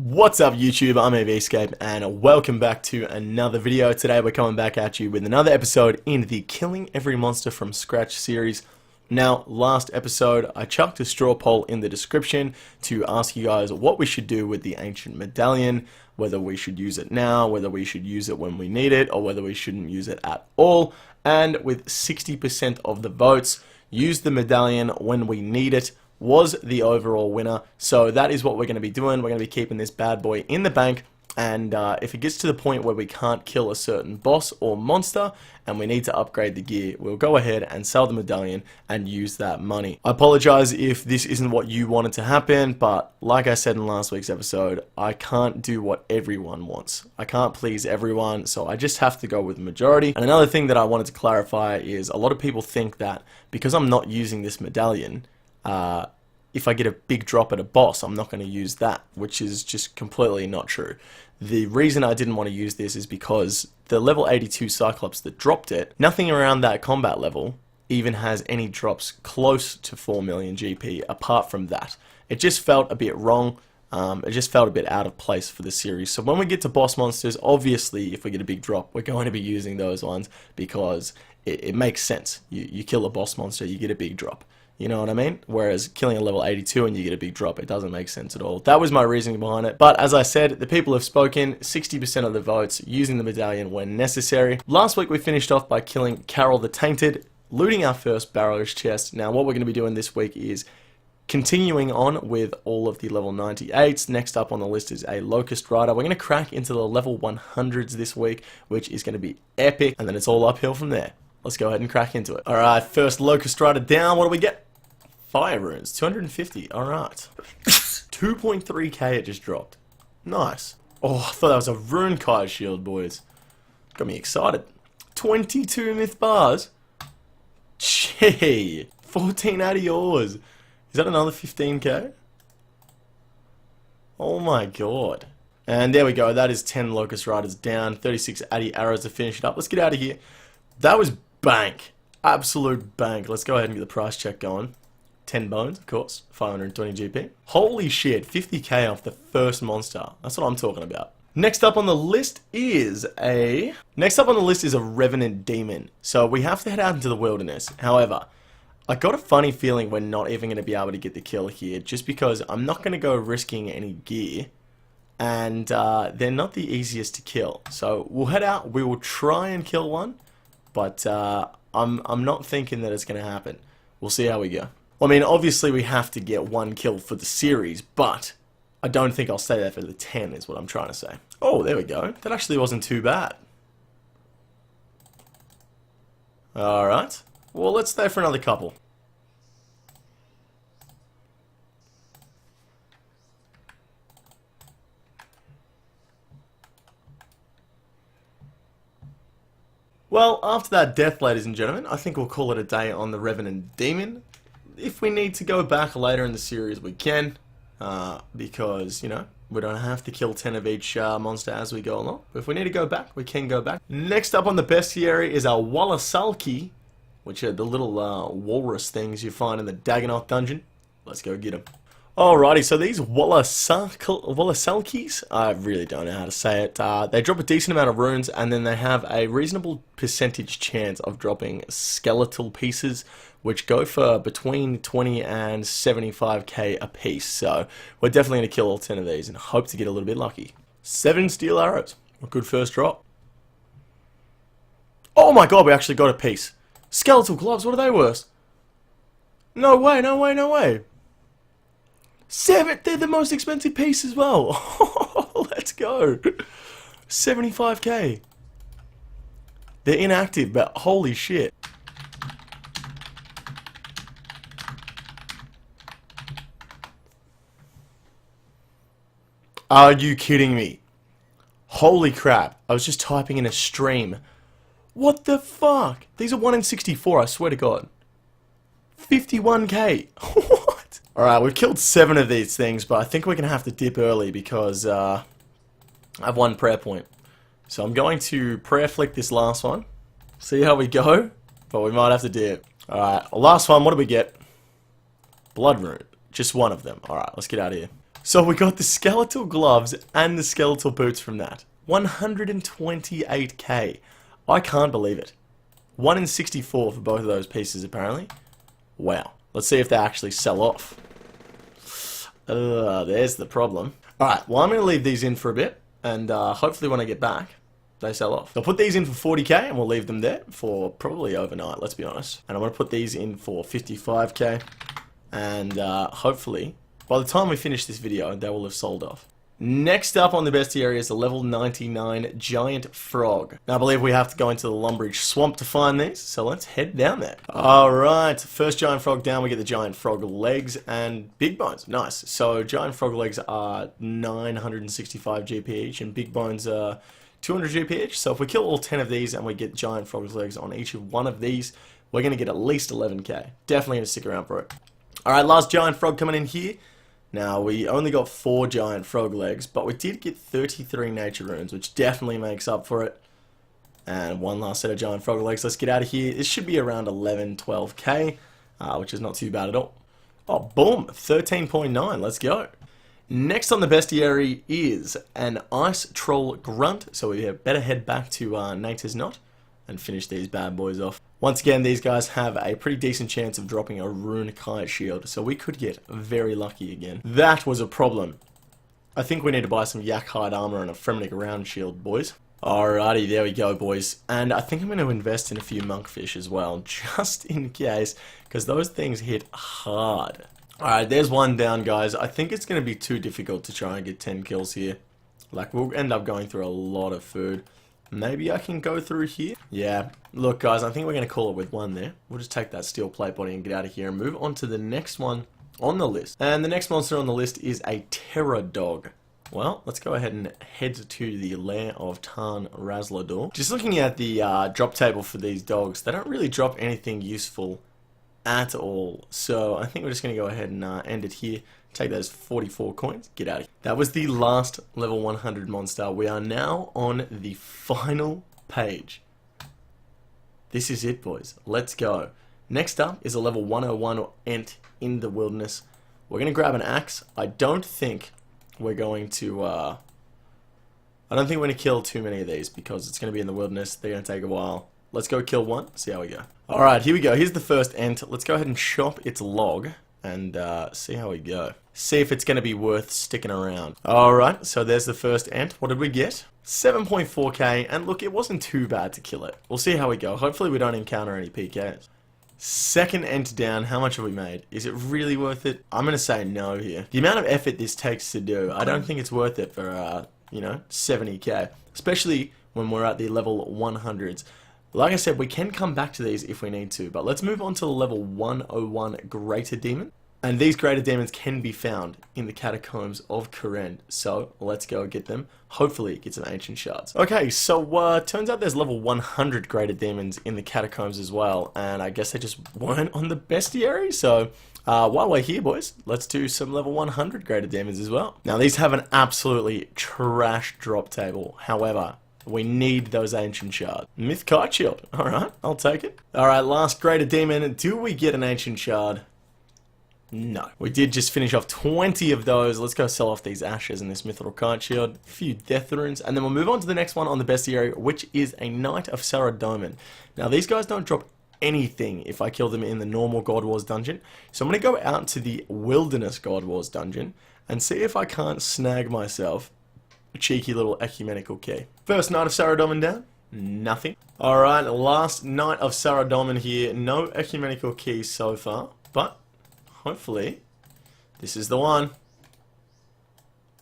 What's up YouTube, I'm Escape and welcome back to another video. Today we're coming back at you with another episode in the Killing Every Monster from Scratch series. Now, last episode I chucked a straw poll in the description to ask you guys what we should do with the ancient medallion, whether we should use it now, whether we should use it when we need it, or whether we shouldn't use it at all. And with 60% of the votes, use the medallion when we need it was the overall winner. So that is what we're going to be doing. We're going to be keeping this bad boy in the bank, and if it gets to the point where we can't kill a certain boss or monster and we need to upgrade the gear, we'll go ahead and sell the medallion and use that money. I apologize if this isn't what you wanted to happen, but like I said in last week's episode, I can't do what everyone wants. I can't please everyone, so I just have to go with the majority. And another thing that I wanted to clarify is a lot of people think that because I'm not using this medallion, if I get a big drop at a boss, I'm not going to use that, which is just completely not true. The reason I didn't want to use this is because the level 82 Cyclops that dropped it, nothing around that combat level even has any drops close to 4 million GP apart from that. It just felt a bit wrong. It just felt a bit out of place for the series. So when we get to boss monsters, obviously if we get a big drop, we're going to be using those ones because it makes sense. You kill a boss monster, you get a big drop. You know what I mean? Whereas killing a level 82 and you get a big drop, it doesn't make sense at all. That was my reasoning behind it. But as I said, the people have spoken, 60% of the votes using the medallion when necessary. Last week we finished off by killing Carol the Tainted, looting our first barrow's chest. Now what we're going to be doing this week is continuing on with all of the level 98s. Next up on the list is a Locust Rider. We're going to crack into the level 100s this week, which is going to be epic. And then it's all uphill from there. Let's go ahead and crack into it. Alright, first Locust Rider down. What do we get? Fire runes, 250, alright. 2.3k it just dropped. Nice. Oh, I thought that was a rune Kai shield, boys. Got me excited. 22 myth bars. Gee, 14 out of yours. Is that another 15k? Oh my god. And there we go, that is 10 Locust Riders down, 36 Addy arrows to finish it up. Let's get out of here. That was bank. Absolute bank. Let's go ahead and get the price check going. 10 bones, of course, 520 GP. Holy shit, 50k off the first monster. That's what I'm talking about. Next up on the list is a Revenant demon. So we have to head out into the wilderness. However, I got a funny feeling we're not even going to be able to get the kill here, just because I'm not going to go risking any gear, and they're not the easiest to kill. So we'll head out, we will try and kill one, but I'm not thinking that it's going to happen. We'll see how we go. I mean, obviously we have to get one kill for the series, but I don't think I'll stay there for the 10 is what I'm trying to say. Oh, there we go. That actually wasn't too bad. Alright. Well, let's stay for another couple. Well, after that death, ladies and gentlemen, I think we'll call it a day on the Revenant Demon. If we need to go back later in the series, we can, because, you know, we don't have to kill 10 of each monster as we go along. But if we need to go back, we can go back. Next up on the bestiary is our Wallasalki, which are the little walrus things you find in the Dagonoth dungeon. Let's go get them. Alrighty, so these Wallasalkis, I really don't know how to say it. They drop a decent amount of runes, and then they have a reasonable percentage chance of dropping skeletal pieces, which go for between 20 and 75k a piece. So we're definitely going to kill all 10 of these and hope to get a little bit lucky. 7 steel arrows. A good first drop. Oh my god, we actually got a piece. Skeletal gloves, what are they worth? No way, no way, no way. 7, they're the most expensive piece as well. Let's go. 75k. They're inactive, but holy shit. Are you kidding me? Holy crap. I was just typing in a stream. What the fuck? These are 1 in 64, I swear to god. 51k. What? Alright, we've killed 7 of these things, but I think we're going to have to dip early because I have 1 prayer point. So I'm going to prayer flick this last one. See how we go, but we might have to dip. Alright, last one, what do we get? Blood rune. Just 1 of them. Alright, let's get out of here. So we got the skeletal gloves and the skeletal boots from that. 128k. I can't believe it. 1 in 64 for both of those pieces, apparently. Wow. Let's see if they actually sell off. There's the problem. Alright, well, I'm going to leave these in for a bit, and hopefully when I get back, they sell off. I'll put these in for 40k, and we'll leave them there for probably overnight, let's be honest. And I'm going to put these in for 55k, and hopefully, by the time we finish this video, they will have sold off. Next up on the bestiary is a level 99 giant frog. Now I believe we have to go into the Lumbridge swamp to find these, so let's head down there. Alright, first giant frog down, we get the giant frog legs and big bones. Nice. So giant frog legs are 965 GP each and big bones are 200 GP each. So if we kill all 10 of these and we get giant frog legs on each of one of these, we're going to get at least 11k. Definitely going to stick around for it. Alright, last giant frog coming in here. Now, we only got 4 giant frog legs, but we did get 33 nature runes, which definitely makes up for it. And one last set of giant frog legs. Let's get out of here. This should be around 11, 12k, which is not too bad at all. Oh, boom, 13.9, let's go. Next on the bestiary is an ice troll grunt, so we better head back to Nature's Knot and finish these bad boys off. Once again, these guys have a pretty decent chance of dropping a rune kite shield, so we could get very lucky again. That was a problem. I think we need to buy some yak hide armor and a frenetic round shield, boys. Alrighty, there we go, boys. And I think I'm going to invest in a few monkfish as well, just in case, because those things hit hard. Alright, there's one down, guys. I think it's going to be too difficult to try and get 10 kills here. Like, we'll end up going through a lot of food. Maybe I can go through here. Yeah, look guys, I think we're going to call it with one there. We'll just take that steel plate body and get out of here and move on to the next one on the list. And the next monster on the list is a terror dog. Well, let's go ahead and head to the lair of Tarn Razlador. Just looking at the drop table for these dogs, they don't really drop anything useful at all. So I think we're just going to go ahead and end it here. Take those 44 coins, get out of here. That was the last level 100 monster. We are now on the final page. This is it, boys. Let's go. Next up is a level 101 ent in the wilderness. We're going to grab an axe. I don't think we're going to kill too many of these because it's going to be in the wilderness. They're going to take a while. Let's go kill one, see how we go. Alright, here we go. Here's the first ent. Let's go ahead and chop its log and see how we go. See if it's going to be worth sticking around. Alright, so there's the first ent. What did we get? 7.4k, and look, it wasn't too bad to kill it. We'll see how we go. Hopefully we don't encounter any PKs. Second ent down, how much have we made? Is it really worth it? I'm going to say no here. The amount of effort this takes to do, I don't think it's worth it for, you know, 70k. Especially when we're at the level 100s. Like I said, we can come back to these if we need to, but let's move on to the level 101 Greater Demon. And these Greater Demons can be found in the Catacombs of Kourend, so let's go get them. Hopefully get some Ancient Shards. Okay, so turns out there's level 100 Greater Demons in the Catacombs as well, and I guess they just weren't on the bestiary, so while we're here, boys, let's do some level 100 Greater Demons as well. Now, these have an absolutely trash drop table, however, we need those Ancient Shards. Myth Kite Shield. Alright, I'll take it. Alright, last Greater Demon. Do we get an Ancient Shard? No. We did just finish off 20 of those. Let's go sell off these ashes and this Mythical Kite Shield. A few Death Runes. And then we'll move on to the next one on the bestiary, which is a Knight of Saradomin. Now, these guys don't drop anything if I kill them in the normal God Wars dungeon. So I'm going to go out to the Wilderness God Wars dungeon and see if I can't snag myself a cheeky little ecumenical key. First Knight of Saradomin down. Nothing. Alright, last Knight of Saradomin here. No ecumenical keys so far, but hopefully this is the one.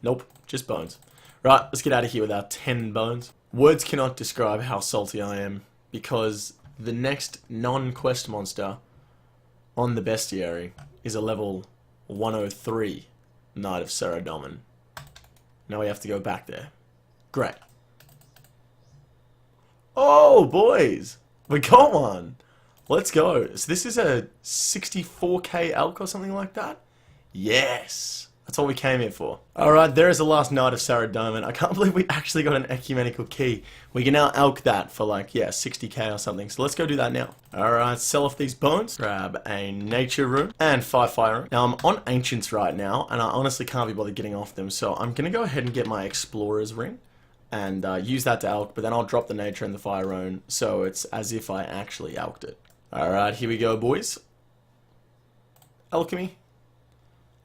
Nope, just bones. Right, let's get out of here with our 10 bones. Words cannot describe how salty I am because the next non-quest monster on the bestiary is a level 103 Knight of Saradomin. Now we have to go back there. Great. Oh, boys! We got one! Let's go. So this is a 64k elk or something like that? Yes! That's all we came here for. Alright, there is the last night of Saradomin. I can't believe we actually got an ecumenical key. We can now elk that for like, yeah, 60k or something. So let's go do that now. Alright, sell off these bones. Grab a nature rune and 5 fire rune. Now I'm on ancients right now, and I honestly can't be bothered getting off them. So I'm going to go ahead and get my explorer's ring and use that to elk, but then I'll drop the nature and the fire rune. So it's as if I actually elked it. Alright, here we go, boys. Alchemy.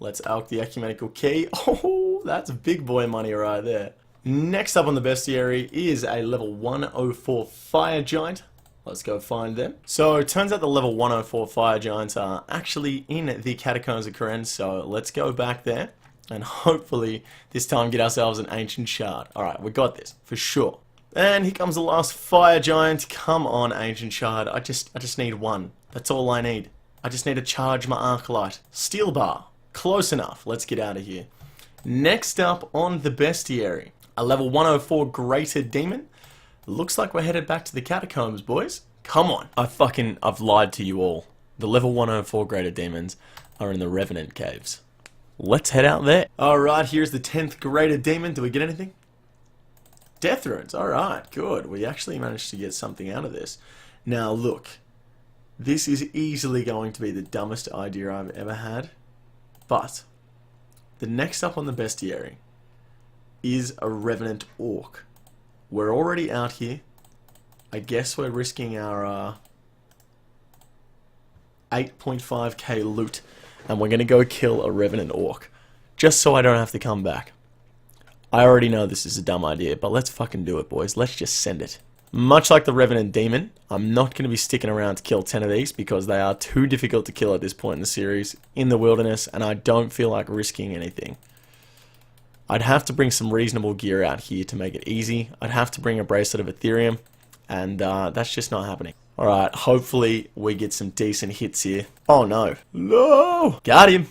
Let's elk the ecumenical key. Oh, that's big boy money right there. Next up on the bestiary is a level 104 fire giant. Let's go find them. So it turns out the level 104 fire giants are actually in the Catacombs of Koren. So let's go back there and hopefully this time get ourselves an ancient shard. Alright, we got this for sure. And here comes the last fire giant. Come on, ancient shard. I just need one. That's all I need. I just need to charge my arclight. Steel bar. Close enough. Let's get out of here. Next up on the bestiary, a level 104 greater demon. Looks like we're headed back to the catacombs, boys. Come on. I've lied to you all. The level 104 greater demons are in the Revenant caves. Let's head out there. Alright, here's the 10th greater demon. Do we get anything? Death runes. Alright, good. We actually managed to get something out of this. Now look, this is easily going to be the dumbest idea I've ever had. But the next up on the bestiary is a Revenant orc. We're already out here. I guess we're risking our 8.5k loot, and we're going to go kill a Revenant orc, just so I don't have to come back. I already know this is a dumb idea, but let's fucking do it, boys. Let's just send it. Much like the Revenant demon, I'm not going to be sticking around to kill 10 of these because they are too difficult to kill at this point in the series in the wilderness, and I don't feel like risking anything. I'd have to bring some reasonable gear out here to make it easy. I'd have to bring a bracelet of Ethereum, and that's just not happening. Alright, hopefully we get some decent hits here. Oh no. No! Got him!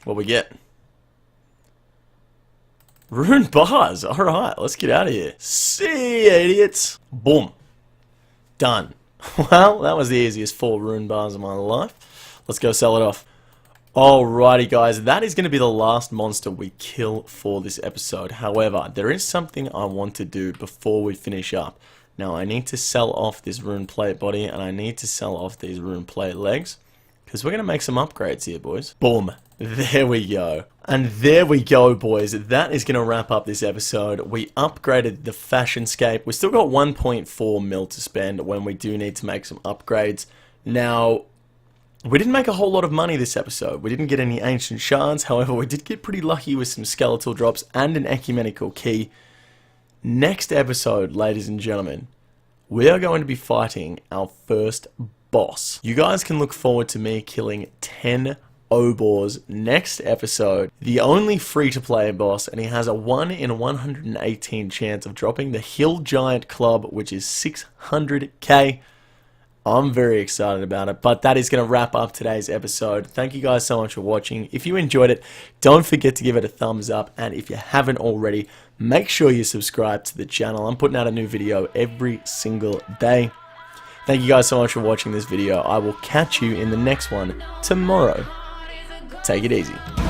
What we get? Rune bars. Alright, let's get out of here. See you, idiots. Boom. Done. Well, that was the easiest 4 rune bars of my life. Let's go sell it off. Alrighty, guys. That is going to be the last monster we kill for this episode. However, there is something I want to do before we finish up. Now, I need to sell off this rune plate body, and I need to sell off these rune plate legs, because we're going to make some upgrades here, boys. Boom. There we go. And there we go, boys. That is going to wrap up this episode. We upgraded the fashionscape. We still got 1.4 mil to spend when we do need to make some upgrades. Now, we didn't make a whole lot of money this episode. We didn't get any ancient shards. However, we did get pretty lucky with some skeletal drops and an ecumenical key. Next episode, ladies and gentlemen, we are going to be fighting our first boss. You guys can look forward to me killing 10 Obors next episode. The only free-to-play boss, and he has a 1 in 118 chance of dropping the Hill Giant Club, which is 600k. I'm very excited about it, but that is going to wrap up today's episode. Thank you guys so much for watching. If you enjoyed it, don't forget to give it a thumbs up, and if you haven't already, make sure you subscribe to the channel. I'm putting out a new video every single day. Thank you guys so much for watching this video. I will catch you in the next one tomorrow. Take it easy.